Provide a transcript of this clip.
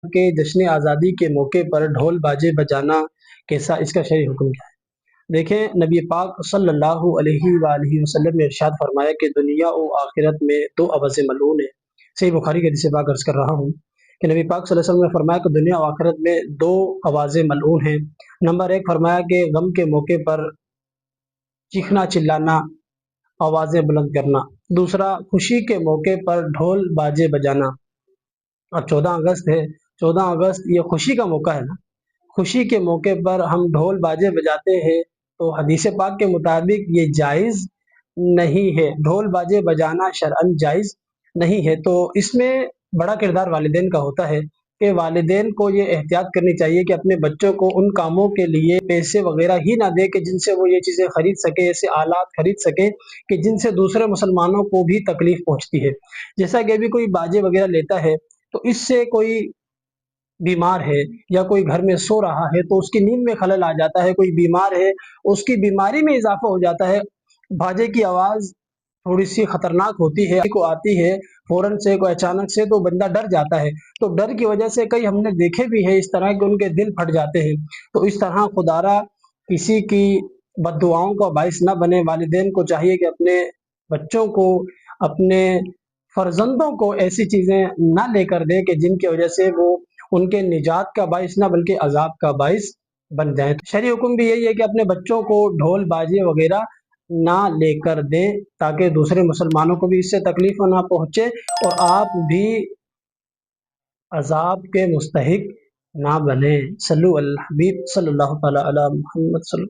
کہ جشن آزادی کے موقع پر ڈھول باجے بجانا کیسا، اس کا شرعی حکم کیا ہے؟ دیکھیں، نبی پاک صلی اللہ علیہ وآلہ وسلم نے ارشاد فرمایا کہ دنیا و آخرت میں دو آوازیں ملعون ہیں۔ صحیح بخاری کی حدیث پاک عرض کر رہا ہوں کہ نبی پاک صلی اللہ علیہ وسلم نے فرمایا کہ دنیا و آخرت میں دو آوازیں ملعون ہیں۔ نمبر ایک فرمایا کہ غم کے موقع پر چیخنا چلانا، آوازیں بلند کرنا۔ دوسرا، خوشی کے موقع پر ڈھول باجے بجانا۔ اب 14 اگست ہے، 14 اگست یہ خوشی کا موقع ہے نا، خوشی کے موقع پر ہم ڈھول باجے بجاتے ہیں تو حدیث پاک کے مطابق یہ جائز نہیں ہے، ڈھول باجے بجانا شرعاً جائز نہیں ہے۔ تو اس میں بڑا کردار والدین کا ہوتا ہے کہ والدین کو یہ احتیاط کرنی چاہیے کہ اپنے بچوں کو ان کاموں کے لیے پیسے وغیرہ ہی نہ دے کہ جن سے وہ یہ چیزیں خرید سکے، ایسے آلات خرید سکے کہ جن سے دوسرے مسلمانوں کو بھی تکلیف پہنچتی ہے۔ جیسا کہ ابھی کوئی باجے وغیرہ لیتا ہے تو اس سے کوئی بیمار ہے یا کوئی گھر میں سو رہا ہے تو اس کی نیند میں خلل آ جاتا ہے، کوئی بیمار ہے اس کی بیماری میں اضافہ ہو جاتا ہے۔ باجے کی آواز تھوڑی سی خطرناک ہوتی ہے، کو آتی ہے فوراً سے، کوئی اچانک سے، تو بندہ ڈر جاتا ہے۔ تو ڈر کی وجہ سے کئی ہم نے دیکھے بھی ہیں اس طرح کہ ان کے دل پھٹ جاتے ہیں۔ تو اس طرح خدارا کسی کی بد دعاؤں کا باعث نہ بنے۔ والدین کو چاہیے کہ اپنے بچوں کو، اپنے فرزندوں کو ایسی چیزیں نہ لے کر دیں کہ جن کی وجہ سے وہ ان کے نجات کا باعث نہ بلکہ عذاب کا باعث بن جائیں۔ شرعی حکم بھی یہی ہے کہ اپنے بچوں کو ڈھول باجے وغیرہ نہ لے کر دیں تاکہ دوسرے مسلمانوں کو بھی اس سے تکلیف نہ پہنچے اور آپ بھی عذاب کے مستحق نہ بنیں۔ صلو علی الحبیب صلی اللہ تعالی علی محمد صلی